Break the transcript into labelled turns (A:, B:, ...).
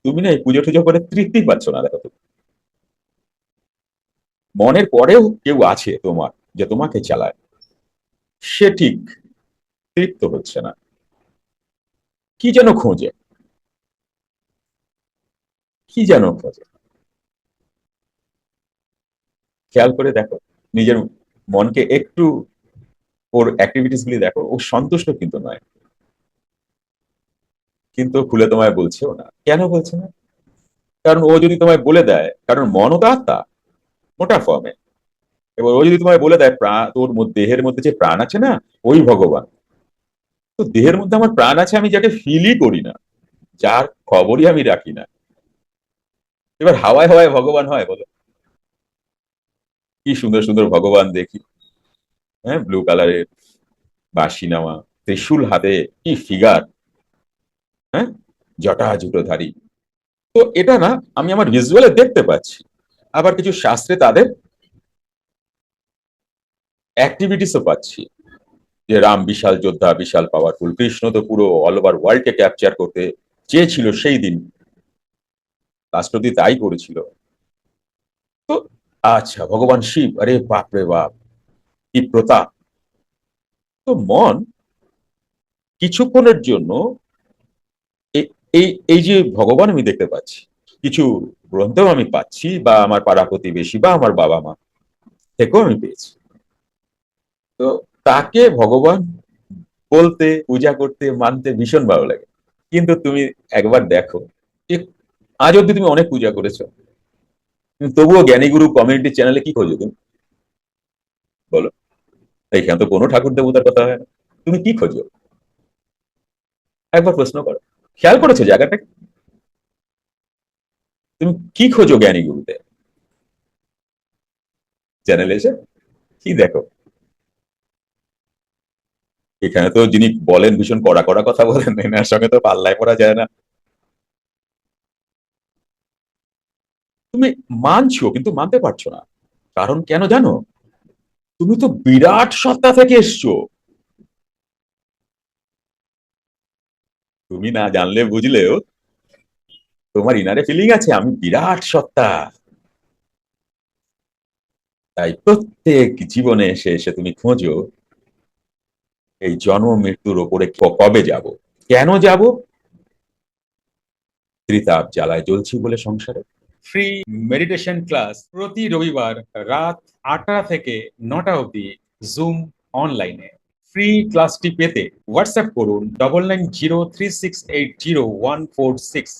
A: তুমি না এই পুজো টুজো করে তৃপ্তি পাচ্ছ না, দেখো তো। মনের পরেও কেউ আছে তোমার, যে তোমাকে চালায়, সে ঠিক তৃপ্ত হচ্ছে না, কি যেন খোঁজে, কি যেন খোঁজে। খেয়াল করে দেখো নিজের মনকে একটু, ওর অ্যাক্টিভিটিস গুলি দেখো, ও সন্তুষ্ট কিন্তু নয়। কিন্তু খুলে তোমায় বলছেও না, কেন বলছে না? কারণ ও যদি তোমায় বলে দেয়, কারণ মনও তো আত্মা, মোটা ফর্মে। এবার ও যদি তোমায় বলে দেয় প্রাণ, তোর দেহের মধ্যে যে প্রাণ আছে না, ওই ভগবান। তো দেহের মধ্যে আমার প্রাণ আছে, আমি যাকে ফিলই করি না, যার খবরই আমি রাখি না, এবার হাওয়ায় হাওয়ায় ভগবান হয় বলো? কি সুন্দর সুন্দর ভগবান দেখি, হ্যাঁ, ব্লু কালারের বাঁশি নেওয়া, ত্রিশূল হাতে, কি ফিগার, হ্যাঁ, জটা জুটোধারী। তো এটা না, আমি আমার ভিজুয়ালে দেখতে পাচ্ছি। আবার কিছু শাস্ত্রে তাদের অ্যাক্টিভিটিসও পাচ্ছি, যে রাম বিশাল যোদ্ধা, বিশাল পাওয়ারফুল, কৃষ্ণ তো পুরো অল ওভার ওয়ার্ল্ডকে ক্যাপচার করতে চেয়েছিল সেই দিন, লাস্ট অব্দি তাই করেছিল। তো আচ্ছা, ভগবান শিব, আরে বাপ রে বাপ, কি প্রতাপ! তো মন কিছুক্ষণের জন্য এই এই যে ভগবান আমি দেখতে পাচ্ছি, কিছু গ্রন্থেও আমি পাচ্ছি, বা আমার পাড়া প্রতিবেশী বা আমার বাবা মা থেকেও আমি পেয়েছি। তো তাকে ভগবান বলতে, পূজা করতে, মানতে ভীষণ ভালো লাগে। কিন্তু তুমি একবার দেখো, আজ অব্দি তুমি অনেক পূজা করেছো, কিন্তু তবুও জ্ঞানীগুরু কমিউনিটি চ্যানেলে কি খোঁজো তুমি, বলো? এখানে তো কোনো ঠাকুর দেবতার কথা হয় না, তুমি কি খোঁজো? একবার প্রশ্ন করো, খেয়াল করেছো জায়গাটা? তুমি কি খোঁজো জ্ঞানীগুরুতে চ্যানেলে এসে? কি দেখো? এখানে তো যিনি বলেন ভীষণ কড়া কড়া কথা বলেন, এনার সঙ্গে তো পাল্লায় পড়া যায় না। তুমি মানছো কিন্তু মানতে পারছো না, কারণ কেন জানো? তুমি তো বিরাট সত্তা থেকে এসছো। তুমি না জানলে বুঝলেও তোমার ইনারে ফিলিং আছে, আমি বিরাট সত্তা। তাই প্রত্যেক জীবনে এসে এসে তুমি খোঁজো, এই জন্ম মৃত্যুর ওপরে কবে যাব, কেন যাব? ত্রিতাপ জ্বালায় জ্বলছি বলে সংসারে। ফ্রি মেডিটেশন ক্লাস প্রতি রবিবার রাত ৮টা থেকে ৯টা অবধি, জুম অনলাইনে। ফ্রি ক্লাসটি পেতে হোয়াটসঅ্যাপ করুন 9903680146।